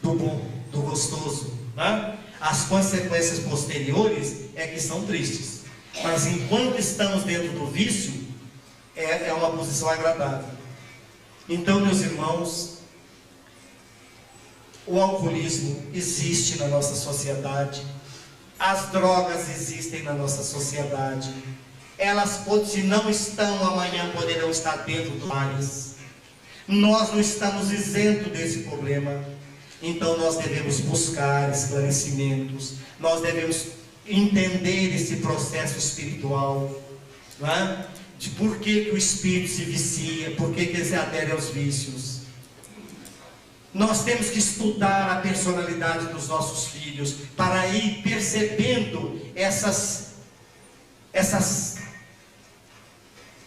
S1: do bom, do gostoso, né? As consequências posteriores é que são tristes, mas enquanto estamos dentro do vício, é uma posição agradável. Então, meus irmãos, o alcoolismo existe na nossa sociedade, as drogas existem na nossa sociedade, elas, se não estão, amanhã poderão estar dentro dos lares. Nós não estamos isentos desse problema. Então nós devemos buscar esclarecimentos, nós devemos entender esse processo espiritual, não é? De por que o espírito se vicia, por que ele se adere aos vícios. Nós temos que estudar a personalidade dos nossos filhos, para ir percebendo essas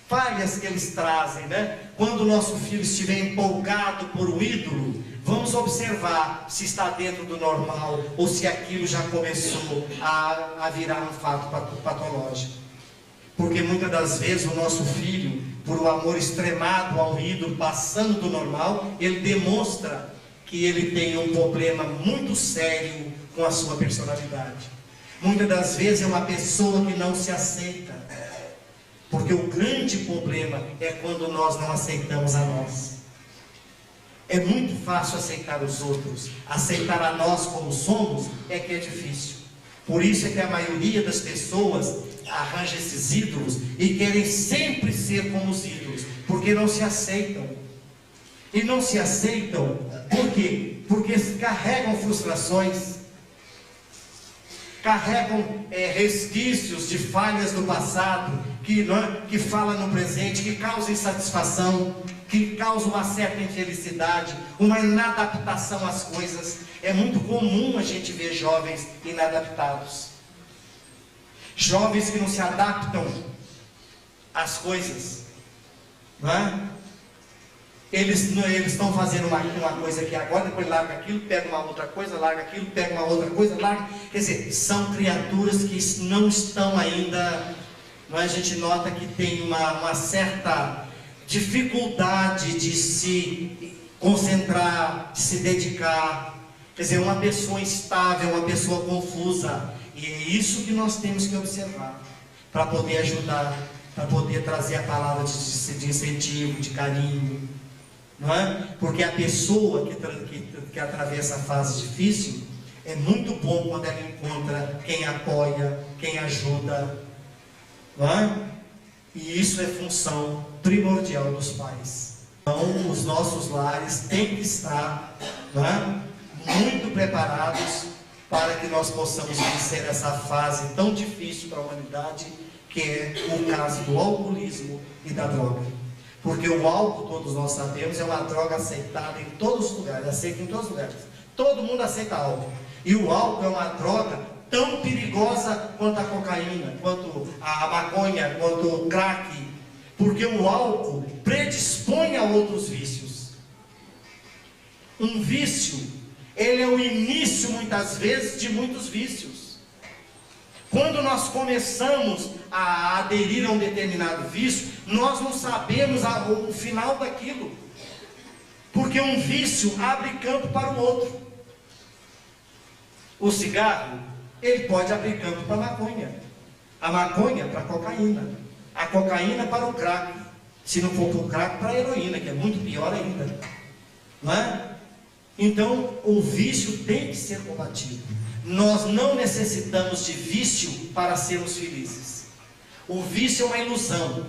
S1: falhas que eles trazem, né? Quando o nosso filho estiver empolgado por um ídolo, vamos observar se está dentro do normal, ou se aquilo já começou a virar um fato patológico. Porque muitas das vezes o nosso filho, por um amor extremado ao ídolo, passando do normal, ele demonstra que ele tem um problema muito sério com a sua personalidade. Muitas das vezes é uma pessoa que não se aceita. Porque o grande problema é quando nós não aceitamos a nós. É muito fácil aceitar os outros. Aceitar a nós como somos é que é difícil. Por isso é que a maioria das pessoas arranja esses ídolos e querem sempre ser como os ídolos, porque não se aceitam. E não se aceitam por quê? Porque carregam frustrações, carregam resquícios de falhas do passado, que fala no presente, que causa insatisfação, que causa uma certa infelicidade, uma inadaptação às coisas. É muito comum a gente ver jovens inadaptados, jovens que não se adaptam às coisas, não é? Eles estão fazendo uma coisa aqui agora, depois larga aquilo, pega uma outra coisa, larga aquilo, pega uma outra coisa, larga. Quer dizer, são criaturas que não estão ainda, não é? A gente nota que tem uma certa dificuldade de se concentrar, de se dedicar. Quer dizer, uma pessoa instável, uma pessoa confusa. E é isso que nós temos que observar, para poder ajudar, para poder trazer a palavra de incentivo, de carinho. Não é? Porque a pessoa que atravessa a fase difícil, é muito bom quando ela encontra quem apoia, quem ajuda, não é? E isso é função primordial dos pais. Então os nossos lares têm que estar, não é? Muito preparados para que nós possamos vencer essa fase tão difícil para a humanidade, que é o caso do alcoolismo e da droga. Porque o álcool, todos nós sabemos, é uma droga aceitada em todos os lugares, aceita em todos os lugares. Todo mundo aceita álcool. E o álcool é uma droga tão perigosa quanto a cocaína, quanto a maconha, quanto o crack. Porque o álcool predispõe a outros vícios. Um vício, ele é o início, muitas vezes, de muitos vícios. Quando nós começamos a aderir a um determinado vício, nós não sabemos o final daquilo. Porque um vício abre campo para o outro. O cigarro, ele pode abrir campo para a maconha. A maconha para a cocaína. A cocaína para o crack. Se não for para o crack, para a heroína, que é muito pior ainda. Não é? Então, o vício tem que ser combatido. Nós não necessitamos de vício para sermos felizes. O vício é uma ilusão.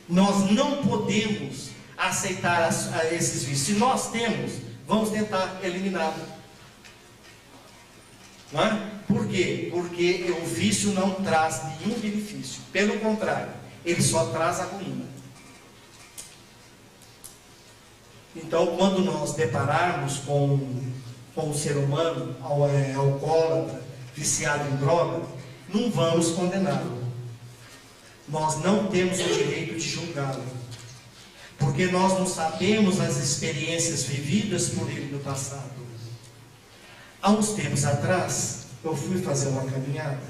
S1: Nós não podemos aceitar esses vícios. Se nós temos, vamos tentar eliminá-lo. Não é? Por quê? Porque o vício não traz nenhum benefício. Pelo contrário, ele só traz a ruína. Então, quando nós depararmos com um ser humano alcoólatra, viciado em droga, não vamos condená-lo. Nós não temos o direito de julgá-lo, porque nós não sabemos as experiências vividas por ele no passado. Há uns tempos atrás, eu fui fazer uma caminhada,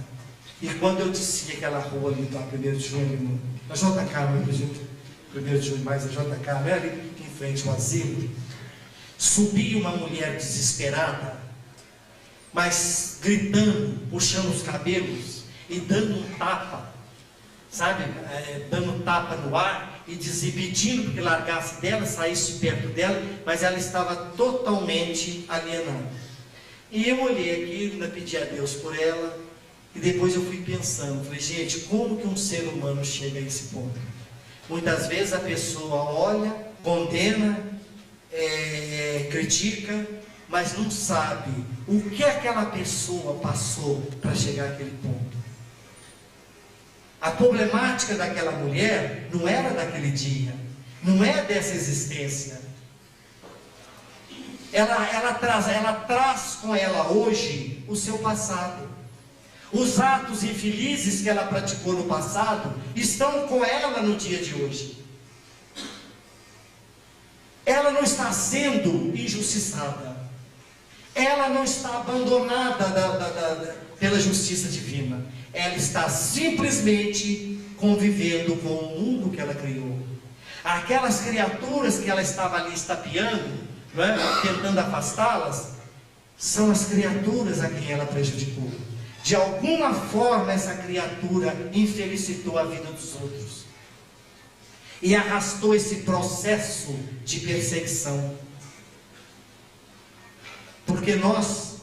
S1: e quando eu desci aquela rua ali, na 1º de junho, na JK, não acredito, 1º de junho, mais a JK, né, ali em frente ao asilo, subia uma mulher desesperada, mas gritando, puxando os cabelos e dando um tapa, sabe, dando tapa no ar e pedindo que largasse dela, saísse perto dela, mas ela estava totalmente alienada. E eu olhei aquilo, pedi a Deus por ela, e depois eu fui pensando, falei, gente, como que um ser humano chega a esse ponto? Muitas vezes a pessoa olha, condena, critica, mas não sabe o que aquela pessoa passou para chegar àquele ponto. A problemática daquela mulher não era daquele dia, não é dessa existência. Ela traz com ela hoje o seu passado. Os atos infelizes que ela praticou no passado estão com ela no dia de hoje. Ela não está sendo injustiçada. Ela não está abandonada pela justiça divina. Ela está simplesmente convivendo com o mundo que ela criou. Aquelas criaturas que ela estava ali estapeando, não é? Tentando afastá-las, são as criaturas a quem ela prejudicou. De alguma forma essa criatura infelicitou a vida dos outros e arrastou esse processo de perseguição. Porque nós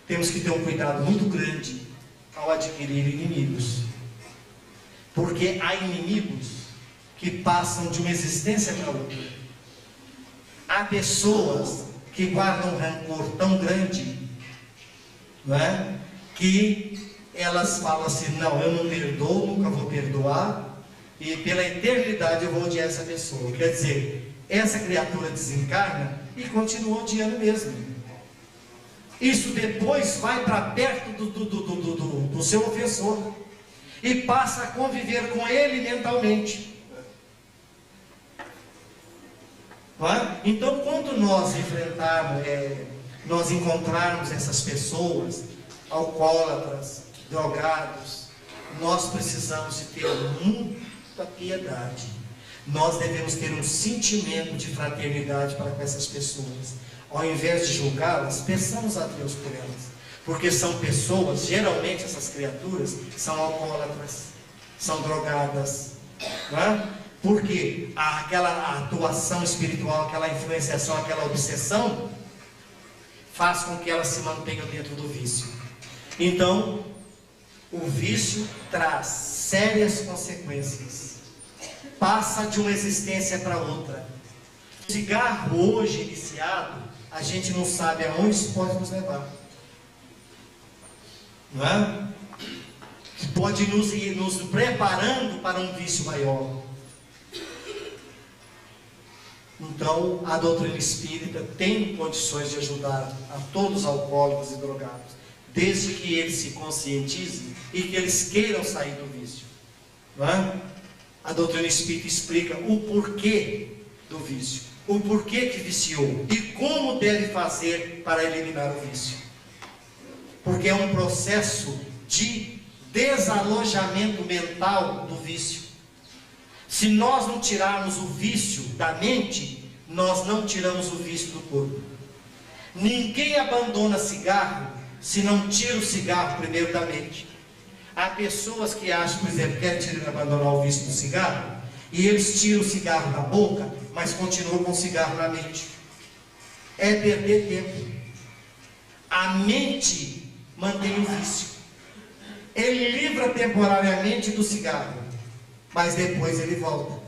S1: temos que ter um cuidado muito grande ao adquirir inimigos. Porque há inimigos que passam de uma existência para outra. Há pessoas que guardam um rancor tão grande, não é? Que elas falam assim, não, eu não perdoo, nunca vou perdoar, e pela eternidade eu vou odiar essa pessoa. Quer dizer, essa criatura desencarna e continua odiando mesmo. Isso depois vai para perto do seu ofensor e passa a conviver com ele mentalmente. Não é? Então, quando nós encontrarmos essas pessoas alcoólatras, drogados, nós precisamos de ter muita piedade. Nós devemos ter um sentimento de fraternidade para com essas pessoas. Ao invés de julgá-las, peçamos a Deus por elas. Porque são pessoas, geralmente essas criaturas, são alcoólatras, são drogadas. Não é? Porque aquela atuação espiritual, aquela influenciação, aquela obsessão, faz com que elas se mantenham dentro do vício. Então, o vício traz sérias consequências. Passa de uma existência para outra. O cigarro hoje iniciado, a gente não sabe aonde isso pode nos levar. Não é? Pode ir nos preparando para um vício maior. Então, a doutrina espírita tem condições de ajudar a todos os alcoólicos e drogados, desde que eles se conscientizem e que eles queiram sair do vício. Não é? A doutrina espírita explica o porquê do vício, o porquê que viciou e como deve fazer para eliminar o vício. Porque é um processo de desalojamento mental do vício. Se nós não tirarmos o vício da mente, nós não tiramos o vício do corpo. Ninguém abandona cigarro se não tira o cigarro primeiro da mente. Há pessoas que acham, por exemplo, querem abandonar o vício do cigarro, e eles tiram o cigarro da boca, mas continuam com o cigarro na mente. É perder tempo. A mente mantém o vício. Ele livra temporariamente do cigarro, mas depois ele volta.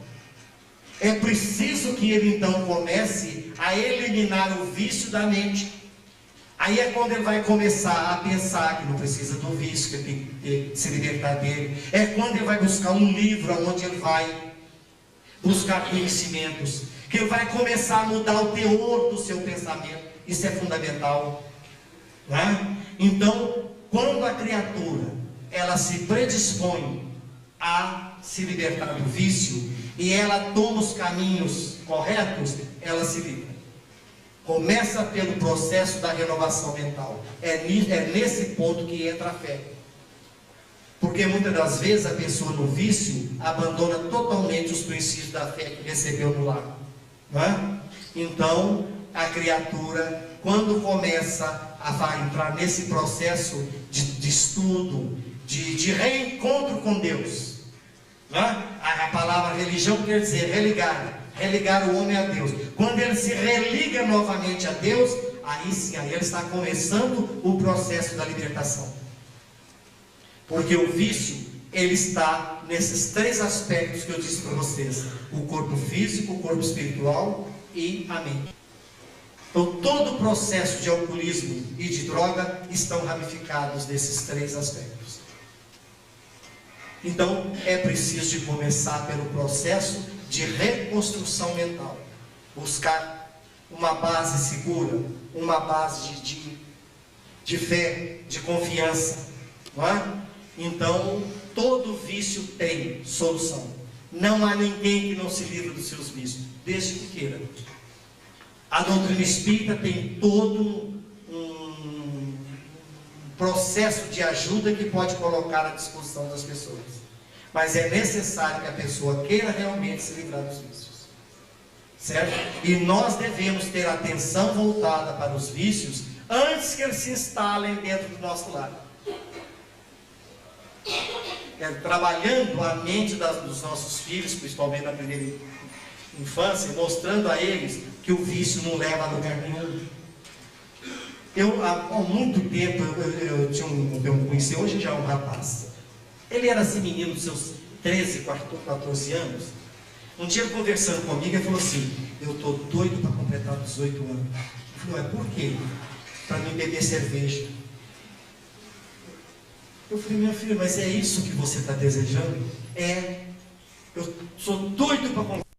S1: É preciso que ele então comece a eliminar o vício da mente. Aí é quando ele vai começar a pensar que não precisa do vício, que ele tem que se libertar dele. É quando ele vai buscar um livro onde ele vai buscar conhecimentos, que ele vai começar a mudar o teor do seu pensamento. Isso é fundamental, não é? Então, quando a criatura ela se predispõe a se libertar do vício e ela toma os caminhos corretos, ela se livra. Começa pelo processo da renovação mental. É nesse ponto que entra a fé. Porque muitas das vezes a pessoa no vício abandona totalmente os princípios da fé que recebeu no lar. Não é? Então, a criatura, quando começa a entrar nesse processo de estudo, de reencontro com Deus, Não é? A palavra religião quer dizer religar o homem a Deus. Quando ele se religa novamente a Deus, aí sim, aí ele está começando o processo da libertação. Porque o vício, ele está nesses três aspectos que eu disse para vocês: o corpo físico, o corpo espiritual e a mente. Então todo o processo de alcoolismo e de droga estão ramificados nesses três aspectos. Então é preciso de começar pelo processo de reconstrução mental, buscar uma base segura, uma base de fé, de confiança, não é? Então todo vício tem solução. Não há ninguém que não se livre dos seus vícios, desde que queira. A doutrina espírita tem todo um processo de ajuda que pode colocar à disposição das pessoas. Mas é necessário que a pessoa queira realmente se livrar dos vícios. Certo? E nós devemos ter a atenção voltada para os vícios antes que eles se instalem dentro do nosso lar. Trabalhando a mente dos nossos filhos, principalmente na primeira infância, mostrando a eles que o vício não leva a lugar nenhum. Há muito tempo, eu conheci, hoje já é um rapaz. Ele era assim, menino dos seus 13, 14 anos. Um dia, conversando comigo, ele falou assim: eu estou doido para completar 18 anos. Eu falei: por quê? Para mim beber cerveja. Eu falei: minha filha, mas é isso que você está desejando? É, eu sou doido para completar.